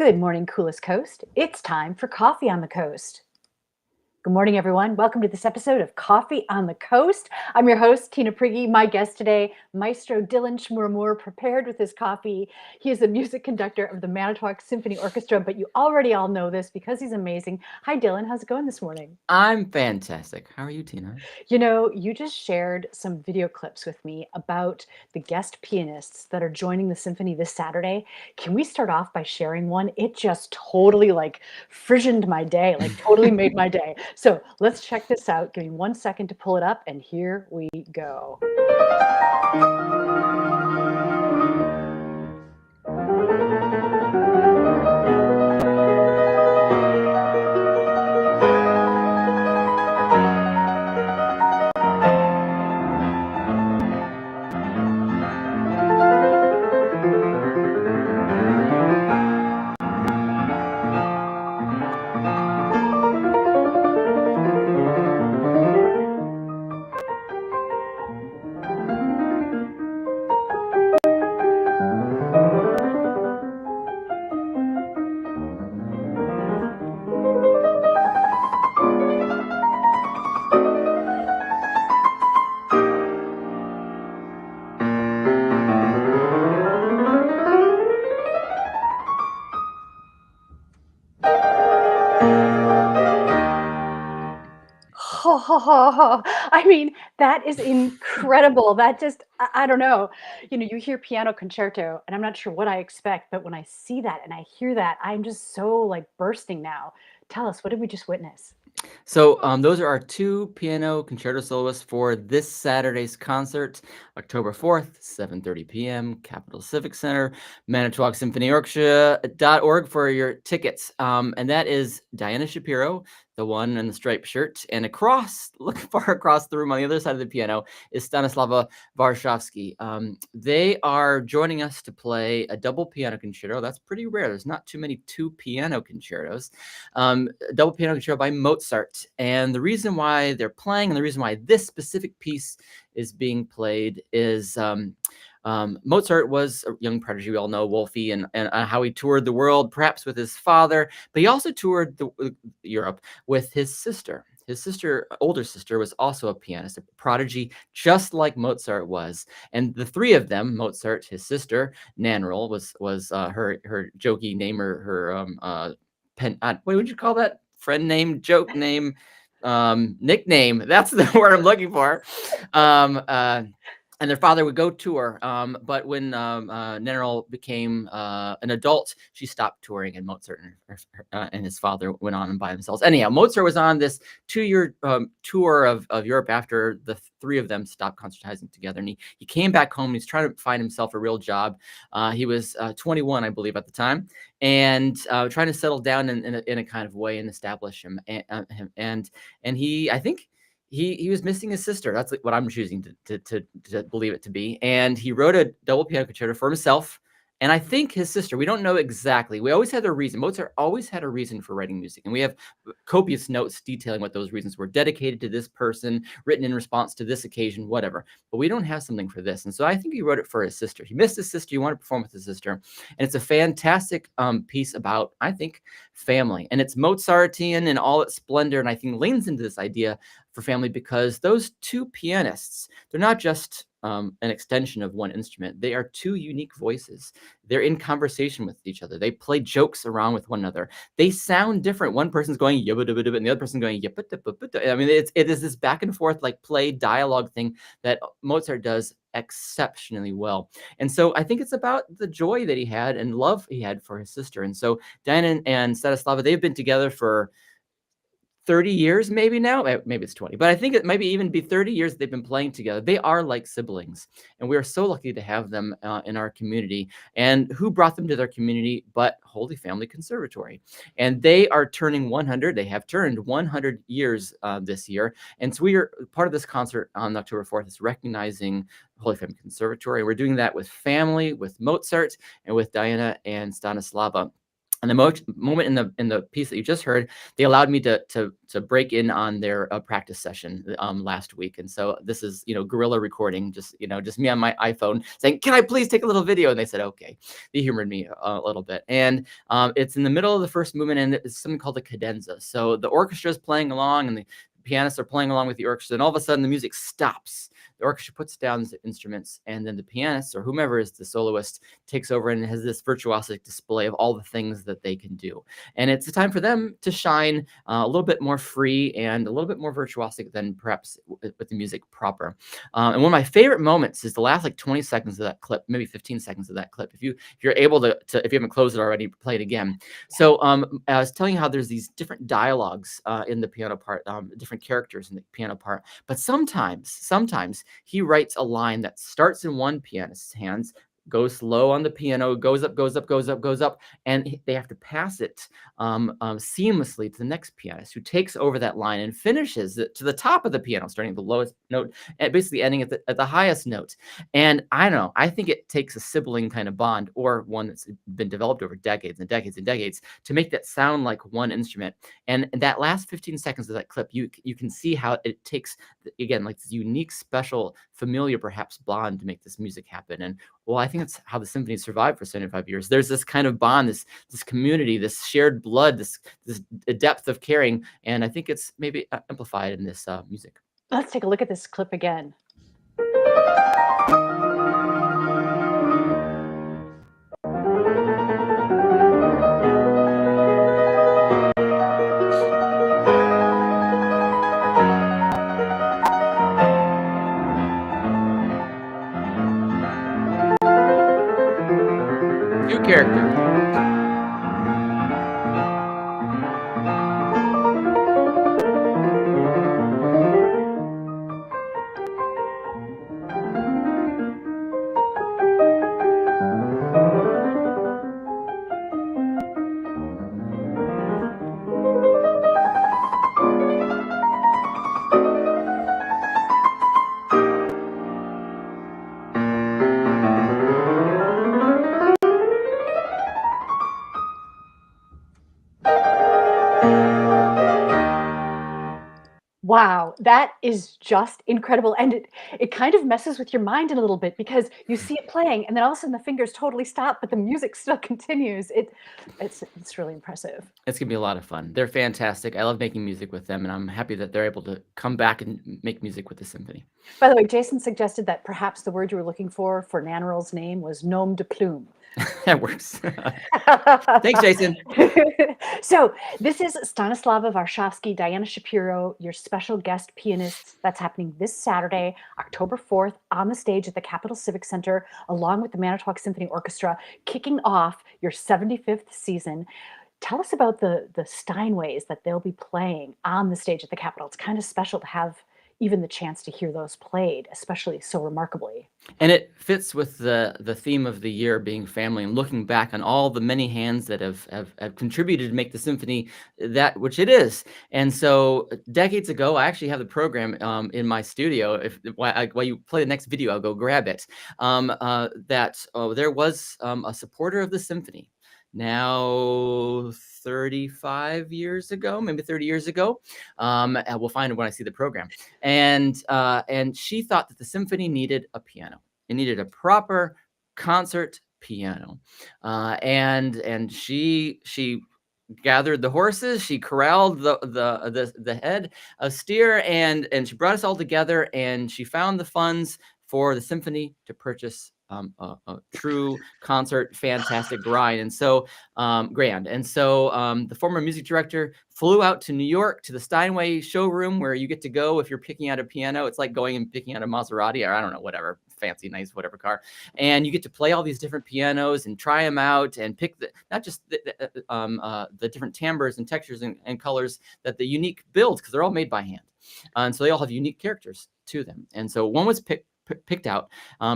Good morning, Coolest Coast. It's time for Coffee on the Coast. Good morning, everyone. Welcome to this episode of Coffee on the Coast. I'm your host, Tina Prigge. My guest today, Maestro Dylan Chmura-Moore, prepared with his coffee. He is the music conductor of the Manitowoc Symphony Orchestra, but you already all know this because he's amazing. Hi, Dylan. How's it going this morning? I'm fantastic. How are you, Tina? You know, you just shared some video clips with me about the guest pianists that are joining the symphony this Saturday. Can we start off by sharing one? It just totally frissioned my day, totally made my day. So let's check this out. Give me 1 second to pull it up, and here we go. I mean, that is incredible. That just, I don't know. You know, you hear piano concerto, and I'm not sure what I expect, but when I see that and I hear that, I'm just so bursting now. Tell us, what did we just witness? Those are our two piano concerto soloists for this Saturday's concert, October 4th, 7:30 p.m., Capitol Civic Center, Manitowoc Symphony Orchestra.org for your tickets. And that is Diana Shapiro, the one in the striped shirt, and looking far across the room on the other side of the piano is Stanislava Varshavski. They are joining us to play a double piano concerto. That's pretty rare. There's not too many two piano concertos. A double piano concerto by Mozart. And the reason why they're playing and the reason why this specific piece is being played is Mozart was a young prodigy. We all know Wolfie and how he toured the world, perhaps with his father, but he also toured Europe with his sister. His older sister, was also a pianist, a prodigy, just like Mozart was. And the three of them, Mozart, his sister, Nannerl was her jokey name, or her what would you call that? Friend name, joke name, nickname. That's the word I'm looking for. And their father would go tour. But when Nannerl became an adult, she stopped touring, and Mozart and his father went on by themselves. Anyhow, Mozart was on this 2-year tour of Europe after the three of them stopped concertizing together. And he came back home. He's trying to find himself a real job. He was 21, I believe, at the time, and trying to settle down in a kind of way and establish him. And he, I think, he was missing his sister. That's what I'm choosing to believe it to be. And he wrote a double piano concerto for himself. And I think his sister, we don't know exactly. We always had a reason. Mozart always had a reason for writing music. And we have copious notes detailing what those reasons were, dedicated to this person, written in response to this occasion, whatever. But we don't have something for this. And so I think he wrote it for his sister. He missed his sister. He wanted to perform with his sister. And it's a fantastic piece about, I think, family. And it's Mozartian in all its splendor. And I think leans into this idea for family, because those two pianists, they're not just an extension of one instrument. They are two unique voices. They're in conversation with each other. They play jokes around with one another. They sound different. One person's going yabba dabba dabba, and the other person's going yabba dabba dabba. I mean, it is this back and forth play dialogue thing that Mozart does exceptionally well. And so I think it's about the joy that he had and love he had for his sister. And so Diana and Stanislava, they've been together for 30 years, maybe now, maybe it's 20, but I think it might even be 30 years they've been playing together. They are like siblings, and we are so lucky to have them in our community. And who brought them to their community but Holy Family Conservatory? And they are turning 100. They have turned 100 years this year. And so we are part of this concert on October 4th is recognizing Holy Family Conservatory. We're doing that with family, with Mozart, and with Diana and Stanislava. And the moment in the piece that you just heard, they allowed me to break in on their practice session last week, and so this is guerrilla recording, just me on my iPhone saying, "Can I please take a little video?" And they said, "Okay." They humored me a little bit, and it's in the middle of the first movement, and it's something called a cadenza. So the orchestra is playing along, and the pianists are playing along with the orchestra, and all of a sudden the music stops. The orchestra puts down the instruments, and then the pianist or whomever is the soloist takes over and has this virtuosic display of all the things that they can do. And it's a time for them to shine a little bit more free and a little bit more virtuosic than perhaps with the music proper. And one of my favorite moments is the last like 20 seconds of that clip, maybe 15 seconds of that clip. If you're able to if you haven't closed it already, play it again. So I was telling you how there's these different dialogues in the piano part, different characters in the piano part. But sometimes he writes a line that starts in one pianist's hands, goes slow on the piano, goes up, goes up, goes up, goes up, and they have to pass it seamlessly to the next pianist, who takes over that line and finishes it to the top of the piano, starting at the lowest note and basically ending at the highest note. And I don't know, I think it takes a sibling kind of bond, or one that's been developed over decades and decades and decades, to make that sound like one instrument. And that last 15 seconds of that clip, you can see how it takes, again, like this unique, special, familiar, perhaps, bond to make this music happen. And well, I think that's how the symphony survived for 75 years. There's this kind of bond, this community, this shared blood, this depth of caring, and I think it's maybe amplified in this music. Let's take a look at this clip again. Two characters. Wow, that is just incredible, and it kind of messes with your mind a little bit, because you see it playing, and then all of a sudden the fingers totally stop, but the music still continues. It's really impressive. It's gonna be a lot of fun. They're fantastic. I love making music with them, and I'm happy that they're able to come back and make music with the symphony. By the way, Jason suggested that perhaps the word you were looking for Nannerl's name was nom de plume. That works. Thanks, Jason. So this is Stanislava, Varshavski, Diana Shapiro, your special guest pianists. That's happening this Saturday, October 4th, on the stage at the Capitol Civic Center, along with the Manitowoc Symphony Orchestra, kicking off your 75th season. Tell us about the Steinways that they'll be playing on the stage at the Capitol. It's kind of special to have even the chance to hear those played, especially so remarkably. And it fits with the theme of the year being family, and looking back on all the many hands that have contributed to make the symphony that which it is. And so decades ago, I actually have the program in my studio. While you play the next video, I'll go grab it. There was a supporter of the symphony now 35 years ago, maybe 30 years ago. And we'll find it when I see the program. And she thought that the symphony needed a piano. It needed a proper concert piano. And she gathered the horses, she corralled the head of steer, and she brought us all together, and she found the funds for the symphony to purchase a true concert, fantastic grind. And so grand. And so the former music director flew out to New York to the Steinway showroom, where you get to go if you're picking out a piano. It's like going and picking out a Maserati, or I don't know, whatever, fancy, nice, whatever car. And you get to play all these different pianos and try them out and pick not just the different timbres and textures and colors that the unique builds, because they're all made by hand. And so they all have unique characters to them. And so one was picked out,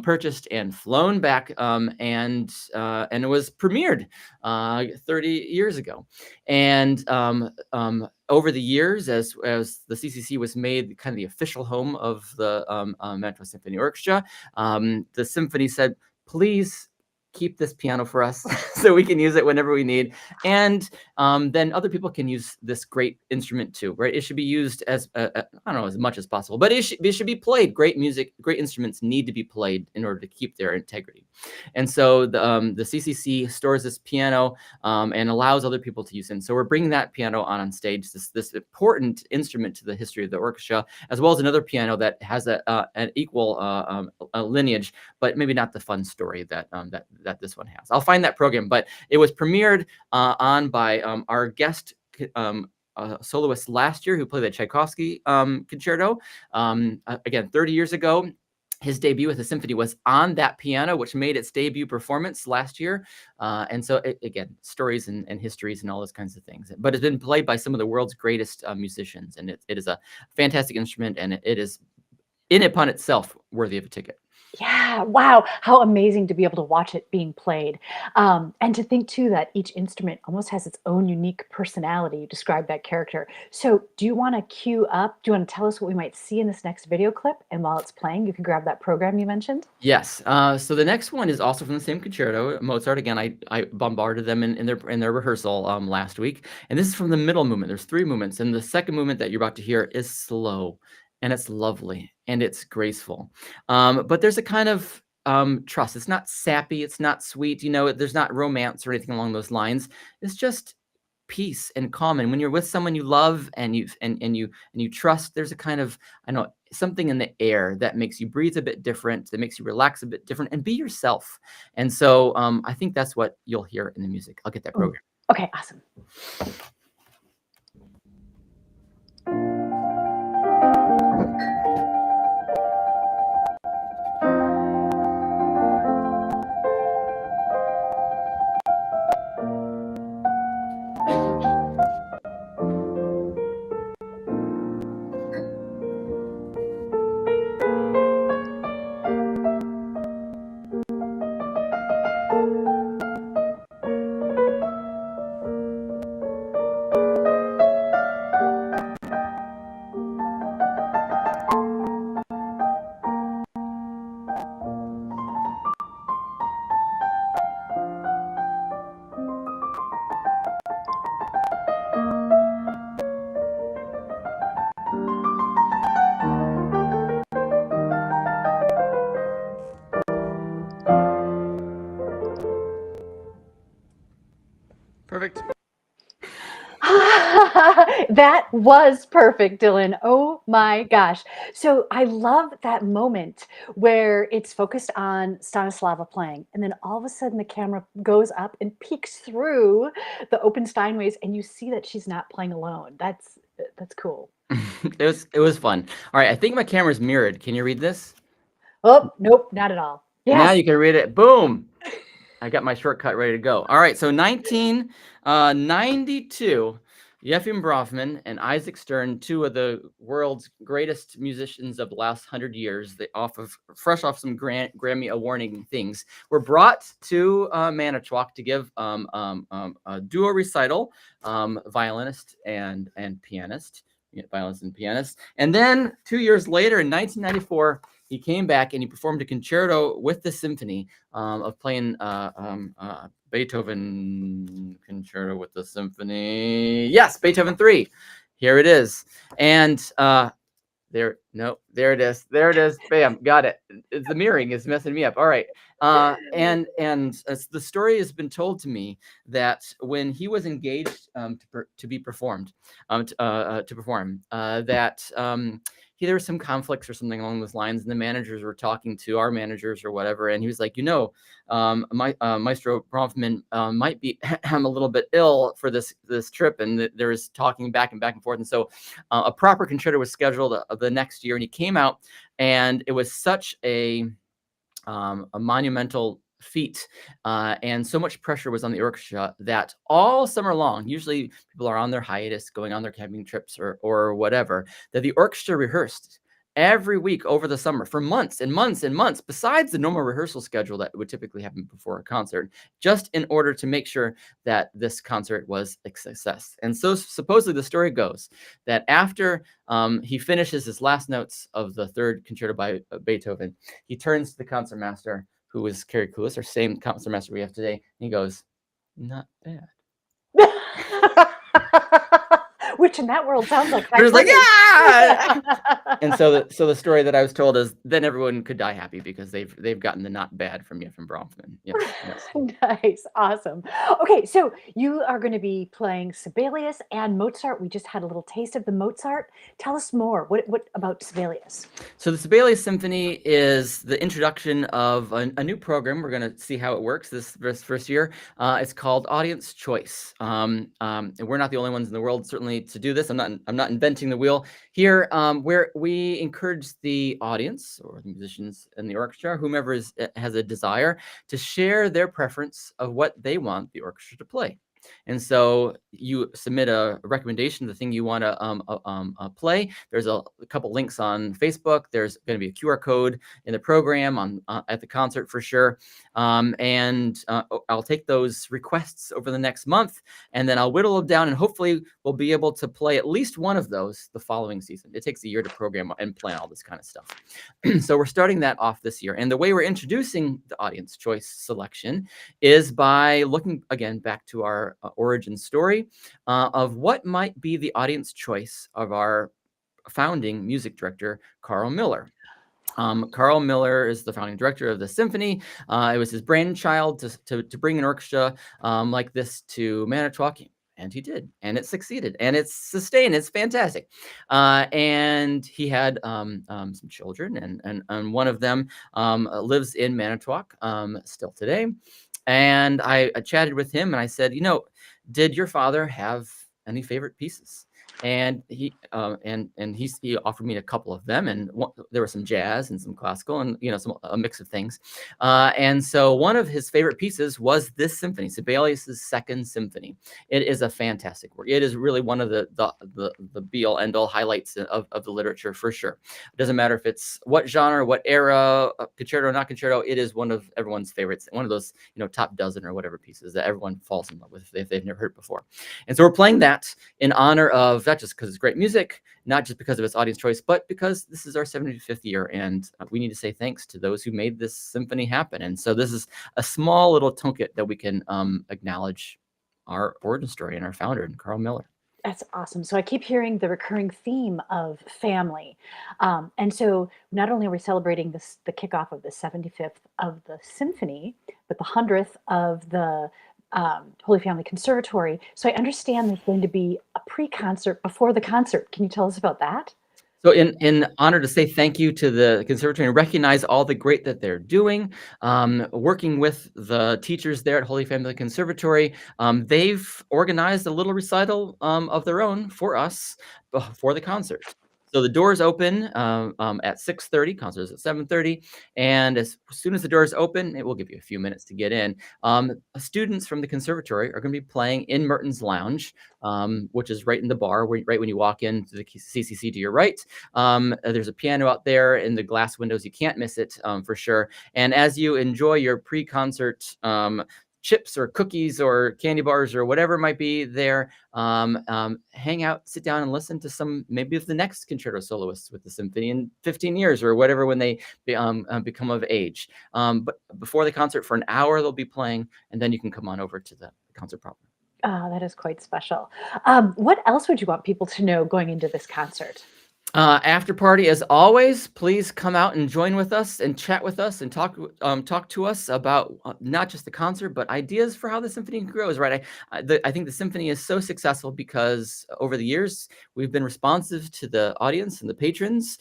purchased, and flown back, and it was premiered 30 years ago. And over the years, as the CCC was made kind of the official home of the Manitowoc Symphony Orchestra, the symphony said, please keep this piano for us so we can use it whenever we need. And then other people can use this great instrument too, right? It should be used as, I don't know, as much as possible, but it should be played. Great music, great instruments need to be played in order to keep their integrity. And so the CCC stores this piano and allows other people to use it. And so we're bringing that piano on stage, this important instrument to the history of the orchestra, as well as another piano that has an equal lineage, but maybe not the fun story that this one has. I'll find that program, but it was premiered on by our guest soloist last year who played the Tchaikovsky concerto. Again, 30 years ago. His debut with the symphony was on that piano, which made its debut performance last year. And so, again, stories and histories and all those kinds of things. But it's been played by some of the world's greatest musicians. And it is a fantastic instrument, and it is, in upon itself, worthy of a ticket. Yeah, wow, how amazing to be able to watch it being played. And to think too that each instrument almost has its own unique personality. You described that character. So do you want to cue up? Do you want to tell us what we might see in this next video clip? And while it's playing, you can grab that program you mentioned. Yes. So the next one is also from the same concerto, Mozart. Again, I bombarded them in their rehearsal last week. And this is from the middle movement. There's 3 movements. And the second movement that you're about to hear is slow. And it's lovely. And it's graceful. But there's a kind of trust. It's not sappy. It's not sweet. There's not romance or anything along those lines. It's just peace and calm. And when you're with someone you love and you trust, there's a kind of, I know, something in the air that makes you breathe a bit different, that makes you relax a bit different and be yourself. And so I think that's what you'll hear in the music. I'll get that program. Okay, awesome. Perfect. That was perfect, Dylan. Oh my gosh. So I love that moment where it's focused on Stanislava playing, and then all of a sudden the camera goes up and peeks through the open Steinways, and you see that she's not playing alone. That's cool. It was fun. All right, I think my camera's mirrored. Can you read this? Oh, nope, not at all. Now Yes. you can read it. Boom. I got my shortcut ready to go. All right, so 1992, Yefim Brofman and Isaac Stern, 2 of the world's greatest musicians of the last 100 years, fresh off some Grammy awarding things, were brought to Manitowoc to give a duo recital, violinist and pianist, violinist and pianist. And then 2 years later, in 1994, he came back and he performed a concerto with the symphony of playing Beethoven concerto with the symphony. Yes, Beethoven 3. Here it is. And there it is. There it is. Bam, got it. The mirroring is messing me up. All right. And the story has been told to me that when he was engaged to be performed, to perform, that there were some conflicts or something along those lines, and the managers were talking to our managers or whatever, and he was like, Maestro Bronfman might be a little bit ill for this trip, and there was talking back and forth, and so a proper concerto was scheduled the next year, and he came out, and it was such a monumental feat, and so much pressure was on the orchestra that all summer long, usually people are on their hiatus, going on their camping trips or whatever, that the orchestra rehearsed every week over the summer for months and months and months, besides the normal rehearsal schedule that would typically happen before a concert, just in order to make sure that this concert was a success. And so supposedly the story goes that after he finishes his last notes of the 3rd concerto by Beethoven, he turns to the concertmaster, who was Kerry Kulis, our same concertmaster we have today. And he goes, "Not bad." Which in that world sounds like We're high just like, praise. "Yeah!" And so the story that I was told is then everyone could die happy because they've gotten the not bad from Bronfman. Yes, yes. Nice, awesome. Okay, so you are going to be playing Sibelius and Mozart. We just had a little taste of the Mozart. Tell us more. What about Sibelius? So the Sibelius Symphony is the introduction of a new program. We're going to see how it works this first year. It's called Audience Choice. And we're not the only ones in the world, certainly, to do this. I'm not inventing the wheel here. Where we encourage the audience or the musicians in the orchestra, whomever has a desire, to share their preference of what they want the orchestra to play. And so you submit a recommendation, the thing you want to play. There's a couple links on Facebook. There's going to be a QR code in the program on at the concert for sure. And I'll take those requests over the next month, and then I'll whittle them down, and hopefully we'll be able to play at least one of those the following season. It takes a year to program and plan all this kind of stuff. So we're starting that off this year. And the way we're introducing the audience choice selection is by looking again back to our origin story of what might be the audience choice of our founding music director, Carl Miller. Carl Miller is the founding director of the symphony. It was his brainchild to bring an orchestra like this to Manitowoc. And he did, and it succeeded, and it's sustained. It's fantastic. And he had some children, and one of them lives in Manitowoc still today. And I chatted with him, and I said, did your father have any favorite pieces? And he offered me a couple of them, and there was some jazz and some classical, and a mix of things. And so one of his favorite pieces was this symphony, Sibelius's Second Symphony. It is a fantastic work. It is really one of the be all end all highlights of the literature for sure. It doesn't matter if it's what genre, what era, concerto or not concerto. It is one of everyone's favorites. One of those top dozen or whatever pieces that everyone falls in love with if they've never heard it before. And so we're playing that in honor of not just because it's great music, not just because of its audience choice, but because this is our 75th year, and we need to say thanks to those who made this symphony happen. And so this is a small little token that we can acknowledge our origin story and our founder, Carl Miller. That's awesome. So I keep hearing the recurring theme of family. And so not only are we celebrating the kickoff of the 75th of the symphony, but the 100th of the Holy Family Conservatory. So I understand there's going to be a pre-concert before the concert. Can you tell us about that? So in honor to say thank you to the conservatory and recognize all the great that they're doing, working with the teachers there at Holy Family Conservatory, they've organized a little recital of their own for us for the concert. So the doors open at 6:30, concert is at 7:30, and as soon as the doors open, it will give you a few minutes to get in. Students from the conservatory are going to be playing in Merton's Lounge, which is right in the bar, right when you walk into the CCC to your right. There's a piano out there in the glass windows. You can't miss it for sure. And as you enjoy your pre-concert chips or cookies or candy bars or whatever it might be there, hang out, sit down and listen to some maybe of the next concerto soloists with the symphony in 15 years or whatever when they become of age. But before the concert for an hour they'll be playing, and then you can come on over to the concert proper. That is quite special. What else would you want people to know going into this concert? After party, as always, please come out and join with us and chat with us and talk to us about not just the concert, but ideas for how the symphony grows, right? I think the symphony is so successful because over the years, we've been responsive to the audience and the patrons.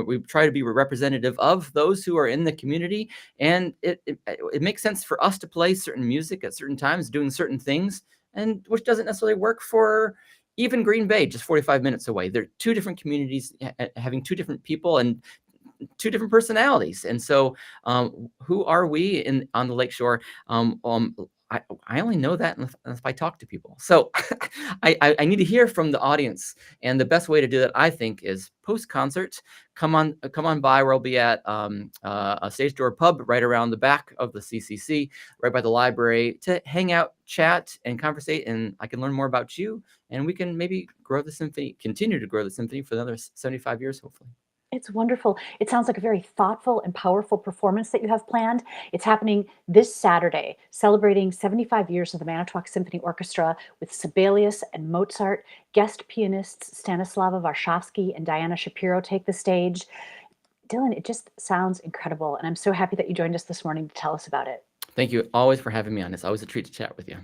We try to be representative of those who are in the community, and it makes sense for us to play certain music at certain times, doing certain things, and which doesn't necessarily work for even Green Bay, just 45 minutes away. They're two different communities having two different people and two different personalities. And so who are we on the Lakeshore? I only know that if I talk to people. So I need to hear from the audience. And the best way to do that, I think, is post-concert. Come on by where I'll be at a Stage Door Pub right around the back of the CCC, right by the library, to hang out, chat, and conversate. And I can learn more about you. And we can maybe grow the symphony, continue to grow the symphony for another 75 years, hopefully. It's wonderful. It sounds like a very thoughtful and powerful performance that you have planned. It's happening this Saturday, celebrating 75 years of the Manitowoc Symphony Orchestra with Sibelius and Mozart. Guest pianists Stanislava Varshavski and Diana Shapiro take the stage. Dylan, it just sounds incredible, and I'm so happy that you joined us this morning to tell us about it. Thank you always for having me on. It's always a treat to chat with you.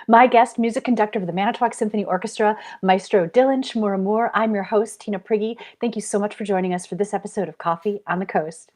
My guest, music conductor of the Manitowoc Symphony Orchestra, Maestro Dylan Chmura-Moore. I'm your host, Tina Prigge. Thank you so much for joining us for this episode of Coffee on the Coast.